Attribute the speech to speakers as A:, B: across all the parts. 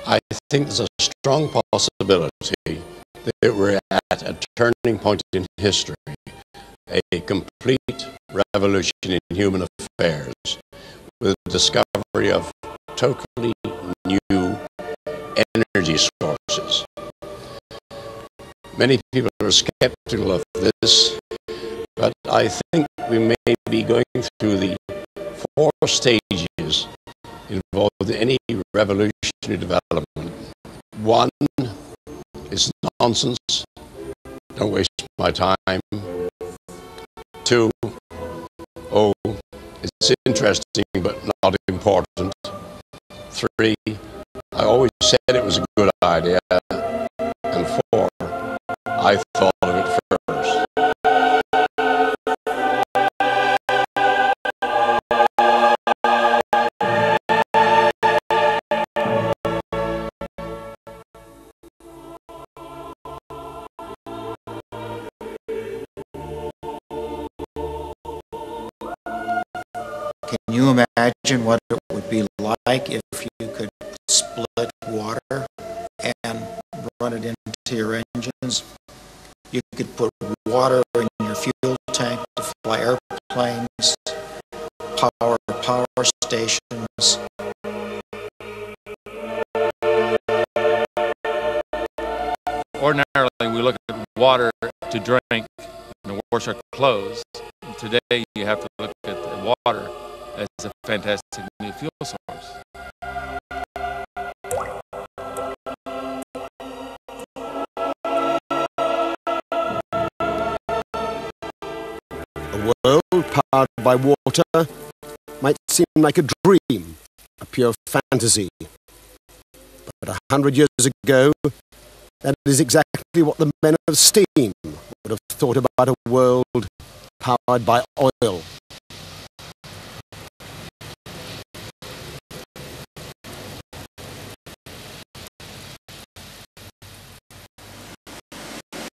A: I think there's a strong possibility that we're at a turning point in history, a complete revolution in human affairs, with the discovery of totally new energy sources. Many people are skeptical of this, but I think we may be going through the 4 stages involved in any revolutionary development. 1 is nonsense, don't waste my time. 2, oh, it's interesting but not important. 3, I always said it was a good idea. And 4, I thought of it first.
B: Can you imagine what it would be like if you could split water and run it into your engines? You could put water in your fuel tank to fly airplanes, power stations.
C: Ordinarily, we look at water to drink and to wash our clothes. Today, you have to look at the water as a fantastic new fuel source.
D: A world powered by water might seem like a dream, a pure fantasy. But 100 years ago, that is exactly what the men of steam would have thought about a world powered by oil.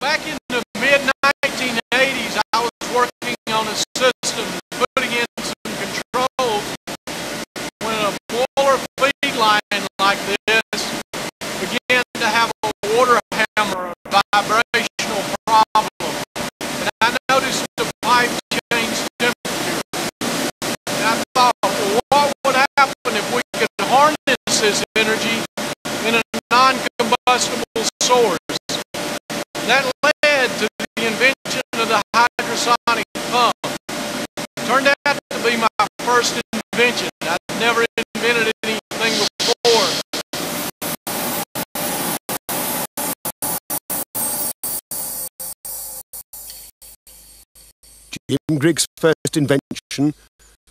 E: Back in the mid-1980s, I was working on a system, putting in some controls, when a boiler feed line like this began to have a water hammer, a vibrational problem. And I noticed the pipe changed temperature. And I thought, well, what would happen if we could harness this energy in a non-combustible source? That led to the invention of the hydrosonic pump. Turned out to be my first invention. I'd never invented anything before.
D: Jim Griggs' first invention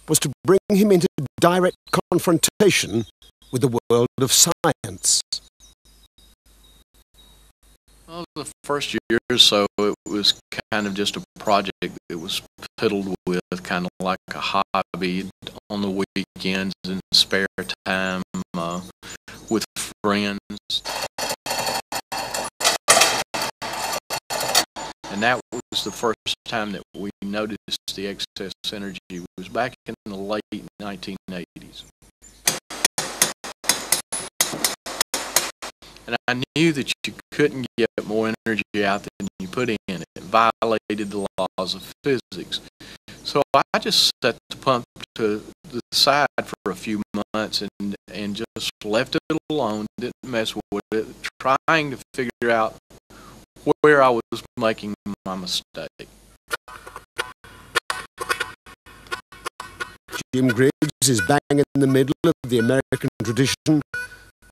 D: was to bring him into direct confrontation with the world of science.
F: Well, the first year or so, it was kind of just a project that was fiddled with, kind of like a hobby on the weekends and spare time with friends. And that was the first time that we noticed the excess energy. It was back in the late 1980s. And I knew that you couldn't get more energy out than you put in. It violated the laws of physics. So I just set the pump to the side for a few months and just left it alone, didn't mess with it, trying to figure out where I was making my mistake.
D: Jim Griggs is bang in the middle of the American tradition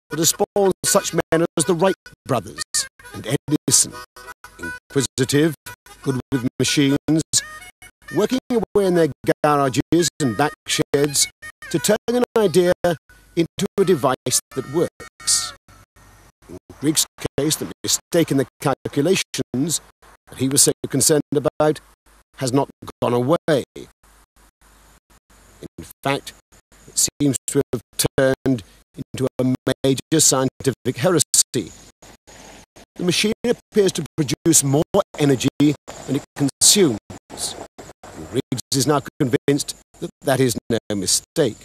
D: that has spawned such men as the Wright brothers and Edison, inquisitive, good with machines, working away in their garages and back sheds to turn an idea into a device that works. In Griggs' case, the mistake in the calculations that he was so concerned about has not gone away. In fact, it seems to have turned into a major scientific heresy. The machine appears to produce more energy than it consumes. And Griggs is now convinced that that is no mistake.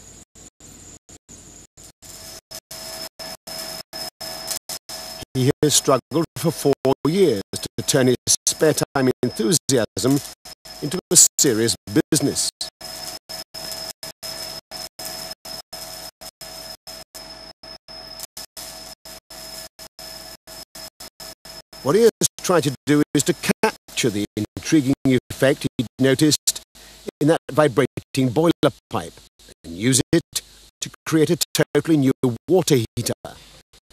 D: he has struggled for 4 years to turn his spare time enthusiasm into a serious business. What he has tried to do is to capture the intriguing effect he noticed in that vibrating boiler pipe and use it to create a totally new water heater,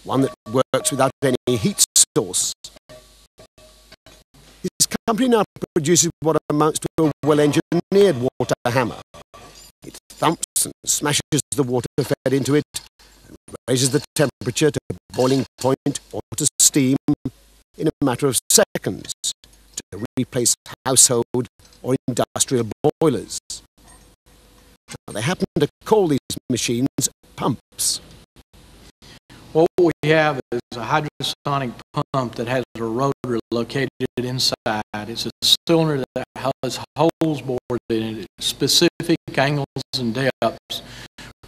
D: one that works without any heat source. His company now produces what amounts to a well-engineered water hammer. It thumps and smashes the water fed into it and raises the temperature to boiling point or to steam in a matter of seconds to replace household or industrial boilers. Now, they happen to call these machines pumps.
F: What we have is a hydrosonic pump that has a rotor located inside. It's a cylinder that has holes bored in it, specific angles and depths,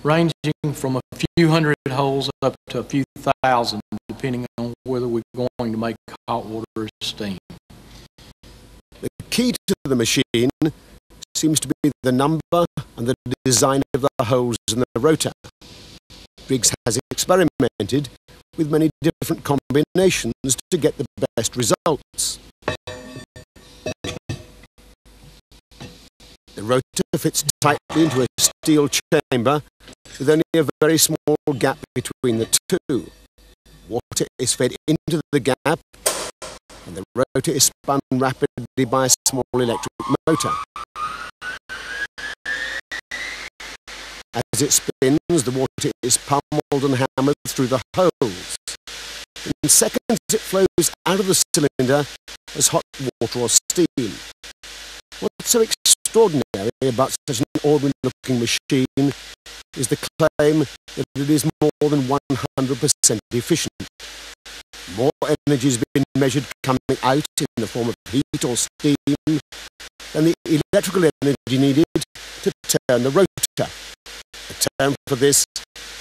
F: ranging from a few hundred holes up to a few thousand, depending on whether we're going to make hot water or steam.
D: The key to the machine seems to be the number and the design of the holes in the rotor. Briggs has experimented with many different combinations to get the best results. The rotor fits tightly into a steel chamber with only a very small gap between the two. Water is fed into the gap and the rotor is spun rapidly by a small electric motor. As it spins, the water is pummeled and hammered through the holes. In seconds, it flows out of the cylinder as hot water or steam. What's so extraordinary about such an ordinary-looking machine is the claim that it is more than 100% efficient. More energy has been measured coming out in the form of heat or steam than the electrical energy needed to turn the rotor. The term for this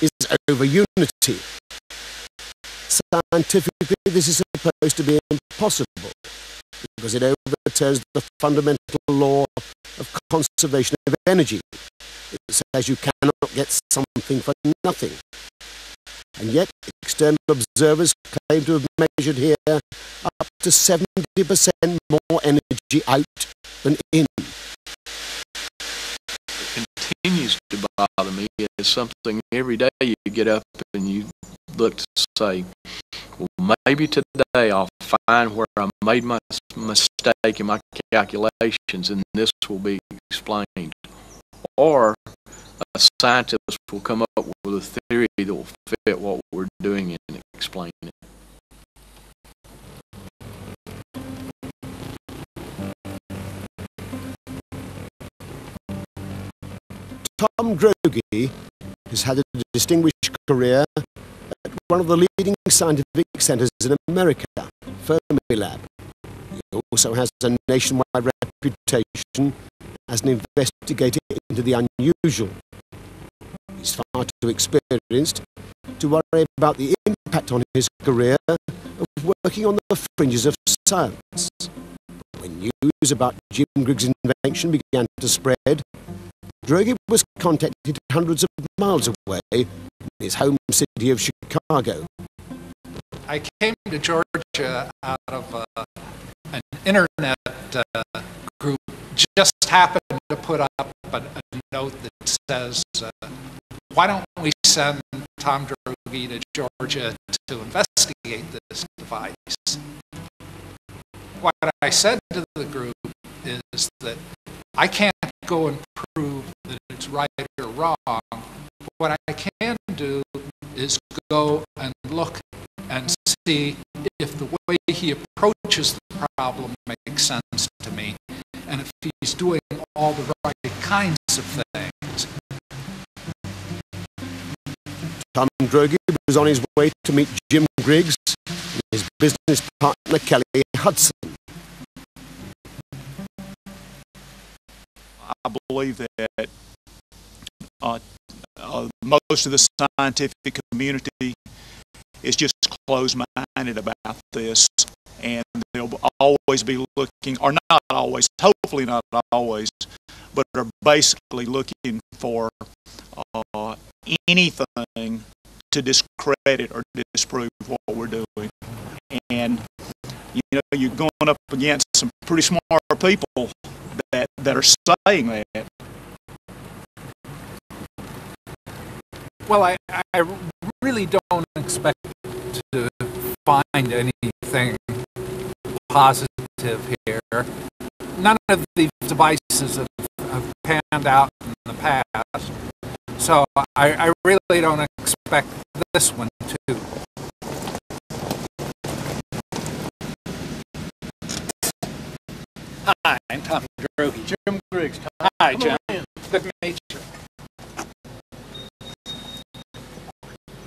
D: is Overunity. Scientifically, this is supposed to be impossible because it overturns the fundamental law of conservation of energy. It says you cannot get something for nothing. And yet, external observers claim to have measured here up to 70% more energy out than in.
F: Continues to bother me is something every day you get up and you look to say, well, maybe today I'll find where I made my mistake in my calculations and this will be explained. Or a scientist will come up with a theory that will fit what we're doing and explain it.
D: Tom Droege has had a distinguished career at one of the leading scientific centers in America, Fermilab. He also has a nationwide reputation as an investigator into the unusual. He's far too experienced to worry about the impact on his career of working on the fringes of science. When news about Jim Griggs' invention began to spread, Droege was contacted hundreds of miles away in his home city of Chicago.
G: I came to Georgia out of an internet group, just happened to put up a note that says, why don't we send Tom Droege to Georgia to investigate this device? What I said to the group is that I can't go and prove that it's right or wrong. What I can do is go and look and see if the way he approaches the problem makes sense to me, and if he's doing all the right kinds of things.
D: Tom Droege was on his way to meet Jim Griggs and his business partner Kelly Hudson.
H: I believe that most of the scientific community is just closed-minded about this, and they'll always be looking, or not always, hopefully not always, but are basically looking for anything to discredit or disprove what we're doing. And you know, you're going up against some pretty smart people that are saying that.
G: Well, I really don't expect to find anything positive here. None of these devices have panned out in the past, so I really don't expect this one to. Hi, I'm Tom Drogi.
F: Jim Griggs.
G: Hi, Jim. Good to meet you.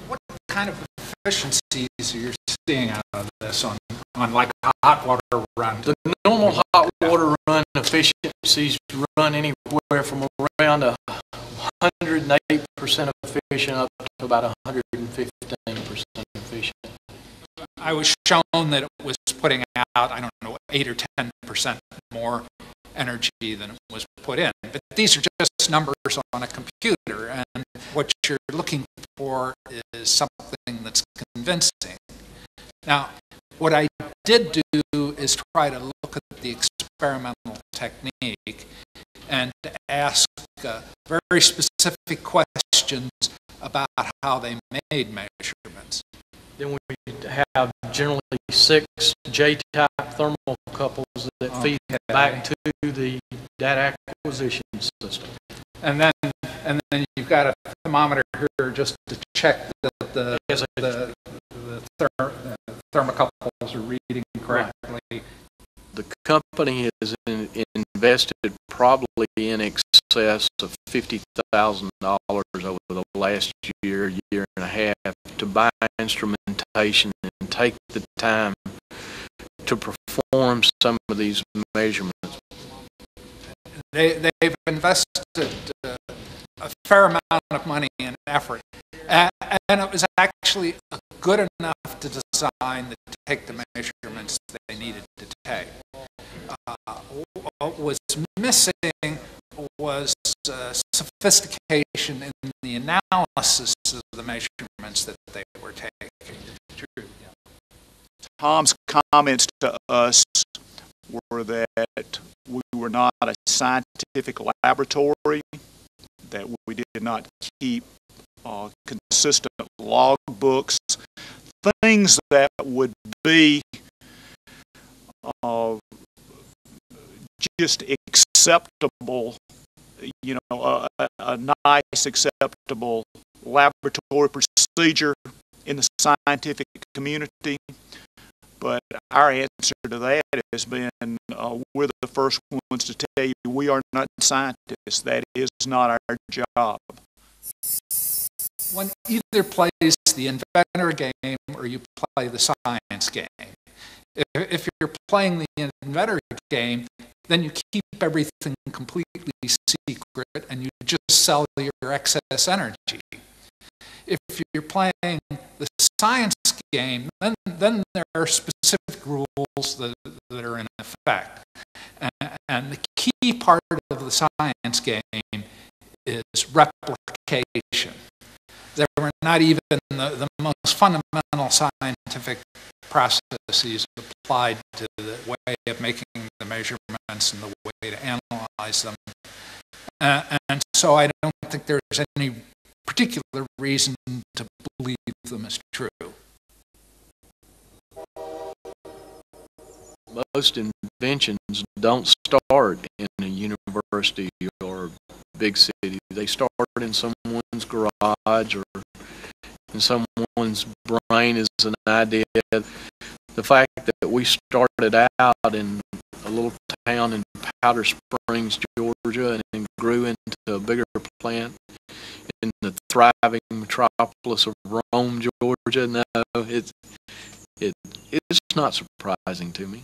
G: What kind of efficiencies are you seeing out of this on like a hot water run?
F: The normal hot water run efficiencies run anywhere from around 108% efficient up to about 115% efficient.
G: I was shown that it was putting out, I don't know, 8 or 10% more energy than it was put in. But these are just numbers on a computer, and what you're looking for is something that's convincing. Now, what I did do is try to look at the experimental technique and ask very specific questions about how they made measurements.
F: Then we have generally 6 J-type thermocouples that feed back to the data acquisition system.
G: And then you've got a thermometer here just to check that the thermocouples are reading correctly.
F: The company has invested probably in excess of $50,000 over the last year and a half to buy instrumentation and take the time to perform some of these measurements.
G: They've invested a fair amount of money and effort, and it was actually good enough to design to take the measurements they needed to take. What was missing was sophistication in the analysis of the measurements that they were taking. True.
H: Tom's comments to us were that we were not a scientific laboratory, that we did not keep consistent log books, things that would be just acceptable, you know, a nice, acceptable laboratory procedure in the scientific community. But our answer to that has been, we're the first ones to tell you we are not scientists. That is not our job.
G: One either plays the inventor game or you play the science game. If you're playing the inventor game, then you keep everything completely secret and you just sell your excess energy. If you're playing the science game, then there are specific rules that are in effect. And the key part of the science game is replication. There were not even the most fundamental scientific processes applied to the way of making the measurements and the way to analyze them. And so I don't think there's any particular reason to believe them as true.
F: Most inventions don't start in a university or a big city. They start in someone's garage or in someone's brain as an idea. The fact that we started out in a little town in Powder Springs, Georgia, and grew into a bigger plant in the thriving metropolis of Rome, Georgia, no, it's not surprising to me.